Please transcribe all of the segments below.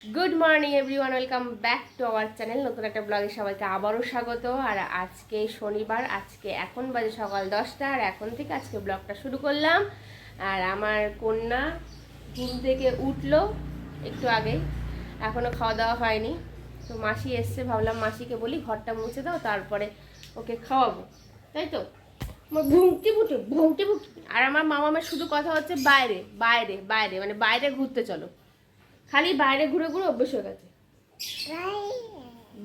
Good morning everyone, welcome back to our channel. নতুন একটা ব্লগে সবাইকে আবারও স্বাগত। আর আজকে শনিবার, আজকে এখন বাজে সকাল 10টা, আর এখন থেকে আজকে ব্লগটা শুরু করলাম। আর আমার কন্যা ঘুম থেকে উঠলো একটু আগেই, এখনও খাওয়া দাওয়া হয়নি। তো মাসি এসছে, ভাবলাম মাসিকে বলি ঘরটা মুছে দাও, তারপরে ওকে খাওয়াবো, তাই তো। আমার ভুংটি ভুংটি। আর আমার মামামের শুধু কথা হচ্ছে বাইরে বাইরে বাইরে, মানে বাইরে ঘুরতে চলো, খালি বাইরে ঘুরে ঘুরে অভ্যেস হয়ে গেছে।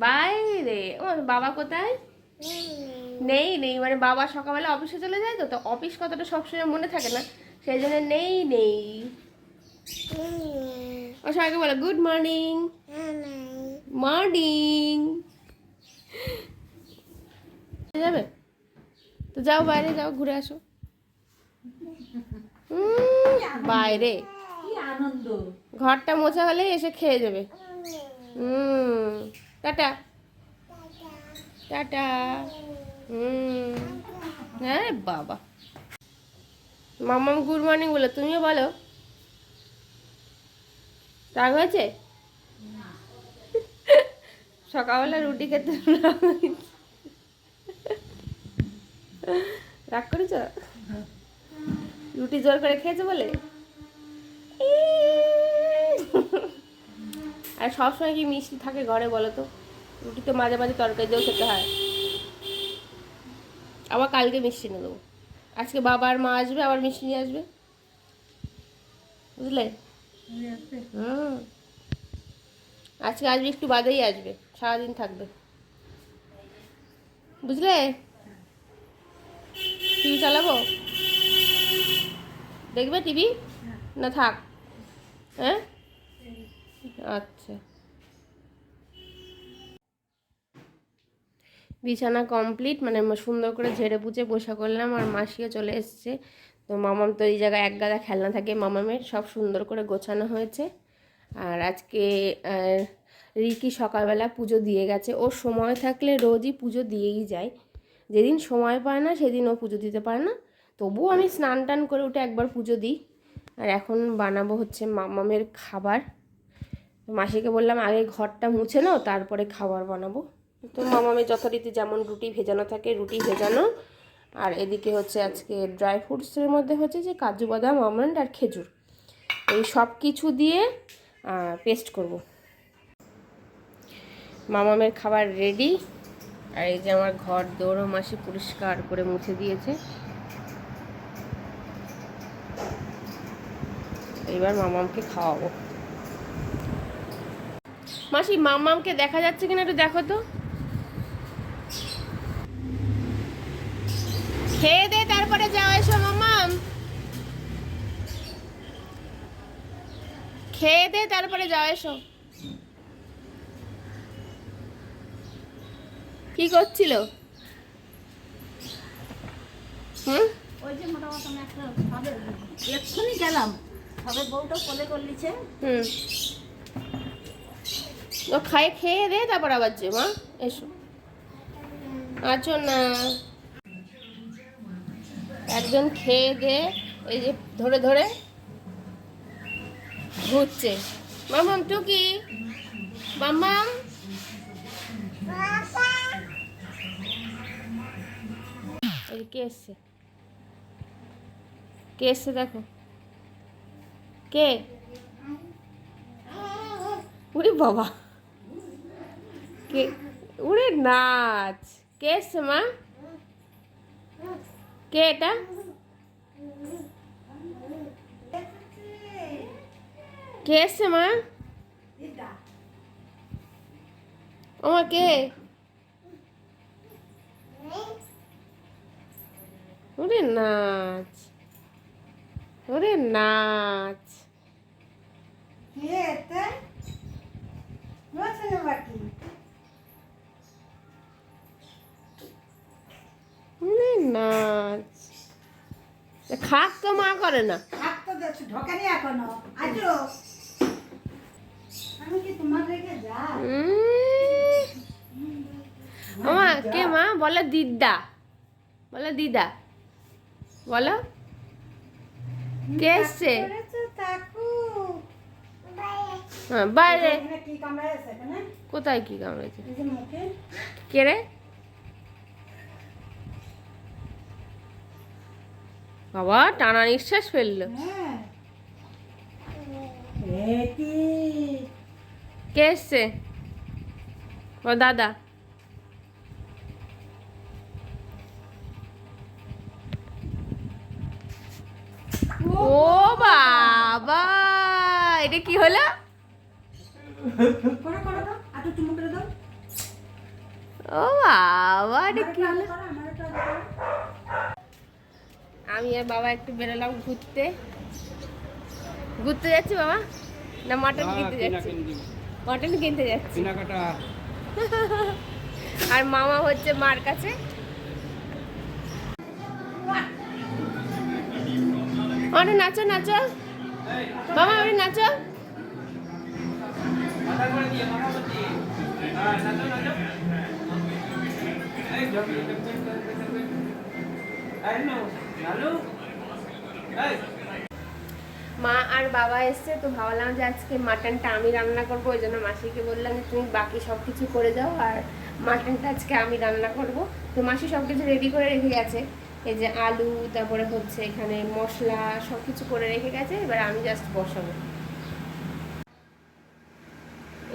বাইরে ও বাবা কোথায়? নেই নেই, মানে বাবা সকালবেলা অফিসে চলে যায়, তো অফিস কথাটা সবসময় মনে থাকে না, সেই জন্য নেই নেই। ও সবাইকে বলো গুড মর্নিং। মর্নিং যাবে তো, যাও বাইরে যাও, ঘুরে আসো। বাইরে আনন্দ, ঘরটা মোছা হলে এসে খেয়ে যাবে। Tata tata. হ্যাঁ বাবা, মাম্মাম গুড মর্নিং বলো, তুমিও বলো। রাগ হয়েছে? সকালবেলা রুটি খেতে রাগ করেছ? রুটি জোর করে খেয়েছে বলে? আর সবসময় কি মিষ্টি থাকে ঘরে বলো তো? রুটি তো মাঝে মাঝে তরকারি দিয়েও খেতে হয়। আবার কালকে মিষ্টি এনে দেবো। আজকে বাবা আর মা আসবে, আবার মিষ্টি নিয়ে আসবে, বুঝলে? আজকে আসবে, একটু বাদেই আসবে, সারাদিন থাকবে, বুঝলে? টিভি চালাবো, দেখবে টিভি না থাক? হ্যাঁ আচ্ছা। বিছানা কমপ্লিট, মানে সুন্দর করে ঝেড়ে পুছে বসা করলাম, আর মাসিও চলে এসছে। তো মামাম তো এই জায়গায় এক গাদা খেলনা থাকে মামামের, সব সুন্দর করে গোছানো হয়েছে। আর আজকে রিকি সকালবেলা পুজো দিয়ে গেছে। ও সময় থাকলে রোজই পুজো দিয়েই যায়, যেদিন সময় পায় না সেদিন ও পুজো দিতে পারে না। তবুও আমি স্নান টান করে উঠে একবার পুজো দিই। আর এখন বানাবো হচ্ছে মামামের খাবার। মাসিকে বললাম আগে ঘরটা মুছে নাও, তারপরে খাবার বানাবো। তো মামামের যথারীতি যেমন রুটি ভেজানো থাকে রুটি ভেজানো, আর এদিকে হচ্ছে আজকে ড্রাই ফ্রুটসের মধ্যে হচ্ছে যে কাজু বাদাম, আমন্ড আর খেজুর, এই সব কিছু দিয়ে পেস্ট করব। মামামের খাবার রেডি। আর এই যে আমার ঘর দৌড়ো মাসি পরিষ্কার করে মুছে দিয়েছে। এবার মামামকে খাওয়াবো। মাসি মামামকে দেখা যাচ্ছে কিনা একটু দেখো তো। খেয়ে দে তারপরে যাও, এসো মামাম, খেয়ে দে তারপরে যাও, এসো। কি করছিল? ওই যে মোটামুটি একটা সবে এক্ষুনি গেলাম, সবে বউটা কোলে করলিছে। ও খেয়ে দে তারপর আবার যে মা, এসো। আছো না, একজন খেয়ে দে, এই যে ধরে ধরে ঘুরছে। মামাম টুকি, মামাম এই কে এসছে, কে এসছে দেখো, কে? উরে বাবা, কে? উরে নাচ, কে এসছে মা? কে এটা? কে এসছে মা? ও মা কে? ওরে নাচ, ওরে নাচ। ওরে নাচ, খাক তো মা করে না। ও মা কে মা? বলে দিদা, বলে দিদা, বলো কে এসছে? হ্যাঁ বাইরে। এখানে কি কামড়াইছে এখানে? কোথায় কি কামড়েছে? এই যে মুখে। কে রে বাবা? টানা নিঃশ্বাস ফেললো। হ্যাঁ। এ কি? কে এসছে? ও দাদা। ও বাবা, এটা কি হলো? করো করো দাও, আটু চুমু করে দাও। ও বাবা, এটা কি হলো? আমার একটু আগে করো। আমি আর বাবা একটু বেরোলাম ঘুরতে। ঘুরতে যাচ্ছি বাবা, না মাটন কিনতে যাচ্ছি? মাটন কিনতে যাচ্ছি। আর মামা হচ্ছে মার কাছে। অনে নাচো নাচো মামা, ওরে নাচো। মা আর বাবা এসছে, তো ভাবলাম যে আজকে মাটনটা আমি রান্না করবো, ওই জন্য মাসিকে বললাম যে তুমি বাকি সব কিছু করে যাও আর মাটনটা আজকে আমি রান্না করব। তো মাসি সব কিছু রেডি করে রেখে গেছে, এই যে আলু, তারপরে হচ্ছে এখানে মশলা সব কিছু করে রেখে গেছে, এবার আমি জাস্ট বসাবো।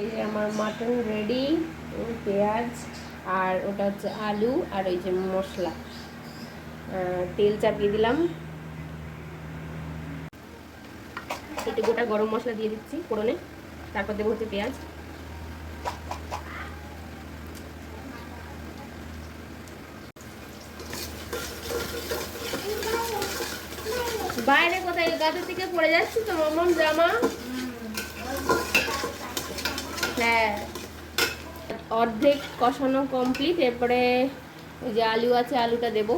এই যে আমার মাটন রেডি, পেঁয়াজ আর ওটা হচ্ছে আলু আর ওই যে মশলা, তেল চাপিয়ে দিলাম, একটু গোটা গরম মশলা দিয়ে দিচ্ছি ফোড়নে, তারপর দেবো হচ্ছে পেঁয়াজ। বাইরে কোথায় গাছের থেকে পড়ে যাচ্ছি তো মামার জামা। হ্যাঁ, অর্ধেক কষানো কমপ্লিট, এরপরে ওই যে আলু আছে আলুটা দেবো।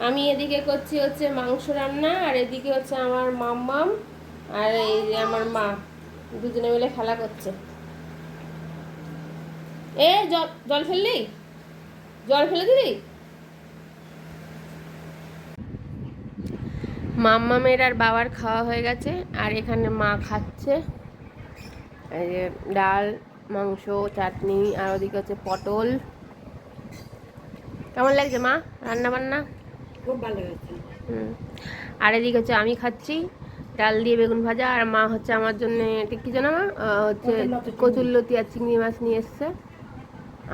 আমি এদিকে করছি হচ্ছে মাংস রান্না, আর এদিকে হচ্ছে আমার মাম্মাম আর এই যে আমার মা, দুজনে মিলে খেলা করছে। এ জল জল ফেললি, জল ফেলে দিলি। মাম্মামের আর বাবার খাওয়া হয়ে গেছে, আর এখানে মা খাচ্ছে এই যে ডাল, মাংস, চাটনি, আর ওদিকে হচ্ছে পটল। কেমন লাগছে মা রান্না বান্না? খুব ভালো হয়েছে। আর এদিকে হচ্ছে আমি খাচ্ছি ডাল দিয়ে বেগুন ভাজা, আর মা হচ্ছে আমার জন্য কি জানো মা, হচ্ছে কচুরলতি আর চিংড়ি মাছ নিয়ে এসছে,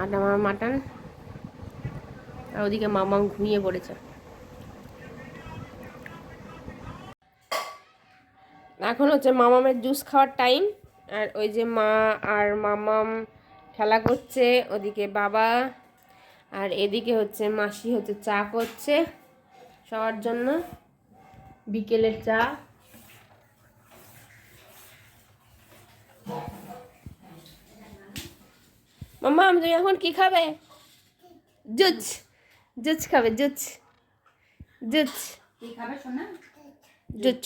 আর আমার মাটন। আর ওদিকে মামা ঘুমিয়ে পড়েছে। এখন হচ্ছে মামামের জুস খাওয়ার টাইম, আর ওই যে মা আর মামাম খেলা করছে, ওদিকে বাবা, আর এদিকে হচ্ছে মাসি হচ্ছে চা করছে সবার জন্য, বিকেলের চা। মাম্মা তুমি এখন কি খাবে? জুস, জুস খাবে, জুস, জুস, কি খাবে সোনা? জুস।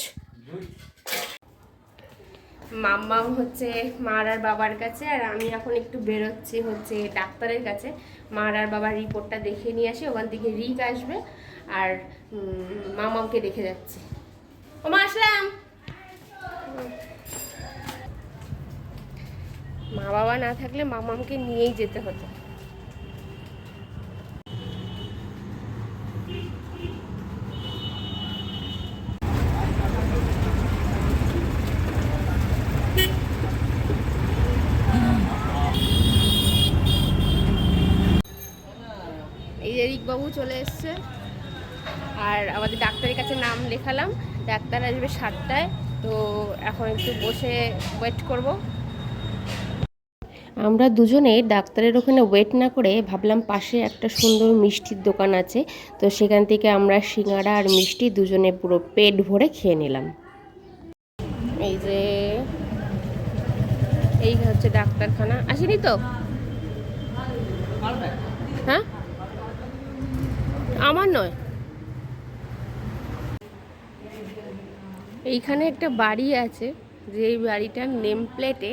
মাম্মাম হচ্ছে মার আর বাবার কাছে, আর আমি এখন একটু বেরোচ্ছি হচ্ছে ডাক্তারের কাছে। মার আর বাবার রিপোর্টটা দেখে নিয়ে আসি, ওখান থেকে রিক আসবে, আর মামামকে দেখে যাচ্ছি। ও মা আসলাম। মা বাবা না থাকলে মামামকে নিয়েই যেতে হতো। এই যে রিকবাবু চলে এসছে, আর আমাদের ডাক্তারের কাছে নাম লেখালাম, ডাক্তার আসবে 7টায়, তো এখন একটু বসে ওয়েট করব। আমরা দুজনে ডাক্তারের ওখানে ওয়েট না করে ভাবলাম পাশে একটা সুন্দর মিষ্টির দোকান আছে, তো সেখান থেকে আমরা সিঙ্গাড়া আর মিষ্টি দুজনে পুরো পেট ভরে খেয়ে নিলাম। এই যে এই হচ্ছে ডাক্তারখানা। আসেনি তো? হ্যাঁ, আমার নয়। এইখানে একটা বাড়ি আছে, যেই বাড়িটার নেম প্লেটে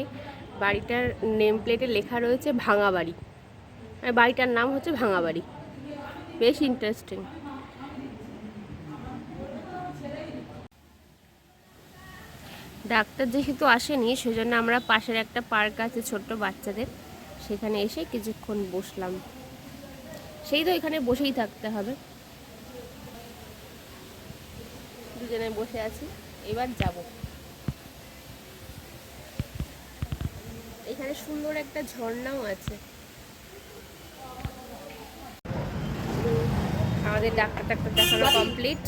বাড়িটার নেম প্লেটে লেখা রয়েছে ভাঙা বাড়ি, আর বাড়িটার নাম হচ্ছে ভাঙা বাড়ি। বেশ ইন্টারেস্টিং। ডাক্তার যেহেতু আসেনি সেজন্য আমরা পাশের একটা পার্ক আছে ছোট্ট বাচ্চাদের, সেখানে এসে কিছুক্ষণ বসলাম। সেই তো এখানে বসেই থাকতে হবে। দুজনে বসে আছি, এবার যাব। এখানে সুন্দর একটা ঝর্ণাও আছে। আমাদের ডাক্তার দেখানো কমপ্লিট।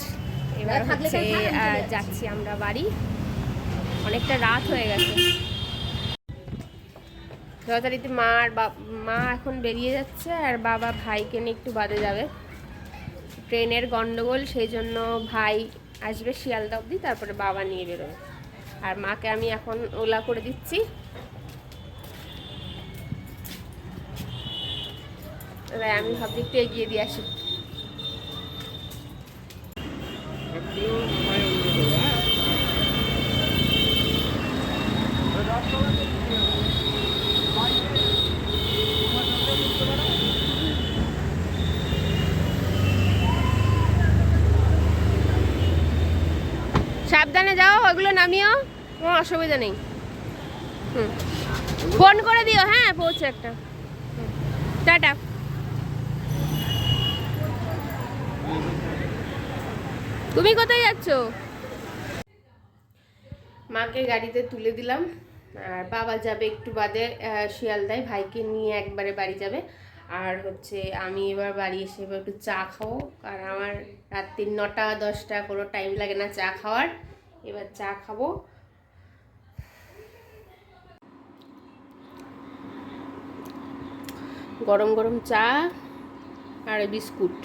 এবার হচ্ছে যাচ্ছি আমরা বাড়ি। অনেকটা রাত হয়ে গেছে। যথারীতি মা এখন বেরিয়ে যাচ্ছে, আর বাবা ভাইকে নিয়ে একটু বাদে যাবে। ট্রেনের গন্ডগোল, সেই জন্য ভাই আসবে শিয়ালদা অবধি, তারপরে বাবা নিয়ে বেরোবে। আর মাকে আমি এখন ওলা করে দিচ্ছি। আমি ভাবছি একটু এগিয়ে দিয়ে আসি। সাবধানে যাও, ওগুলো নামিও, কোনো অসুবিধা নেই। ফোন করে দিও। হ্যাঁ, পৌঁছে একটা। টাটা। তুমি কোথায় যাচ্ছ? মাকে গাড়িতে তুলে দিলাম, আর বাবা যাবে একটু বাদে শিয়ালদায়, ভাইকে নিয়ে একবারে বাড়ি যাবে। আর হচ্ছে আমি এবার বাড়ি এসে এবার একটু চা খাবো, কারণ আমার রাত্রি 9টা-10টা কোনো টাইম লাগে না চা খাওয়ার। এবার চা খাবো। গরম গরম চা আর বিস্কুট।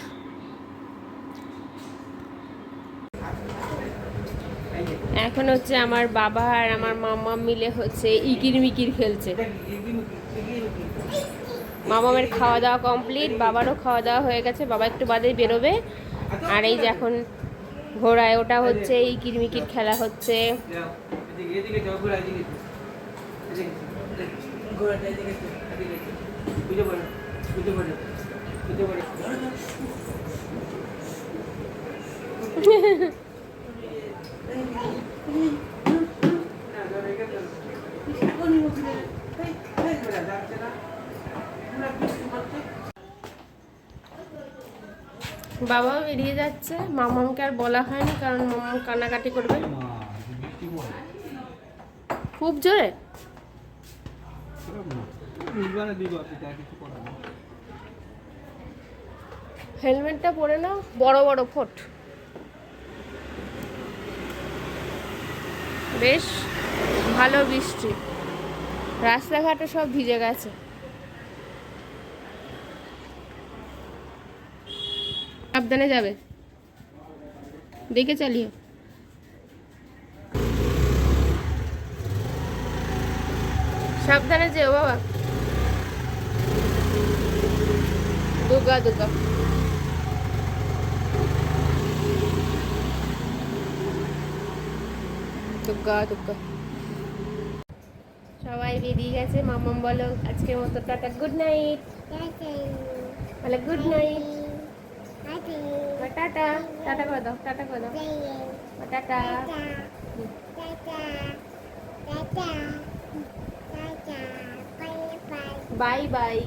এখন হচ্ছে আমার বাবা আর আমার মামা মিলে হচ্ছে ইকির মিকির খেলছে। মামামের খাওয়া দাওয়া কমপ্লিট, বাবারও খাওয়া দাওয়া হয়ে গেছে, বাবা একটু বাদেই বেরোবে। আর এই যে এখন ঘোড়ায় ওটা হচ্ছে ইকির মিকির খেলা হচ্ছে। বাবাও বেরিয়ে যাচ্ছে, মামামকে আর বলা হয়নি কারণ মামাম কান্নাকাটি করবে খুব জোরে। হেলমেটটা পরে নাও, বড় বড় ফোট। বেশ ভালো বৃষ্টি, রাস্তাঘাটে সব ভিজে গেছে। সাবধানে যাবে, দেখে চালিও। সাবধানে যেও বাবা। দুর্গা দুর্গা। দুর্গা দুর্গা। সবাই বেরিয়ে গেছে। মামাম বলো আজকের মতো টাটা, গুড নাইট। বলে গুড নাইট। টাটা টাটা করে দাও, টাটা করে দাও, টাটা। Bye bye.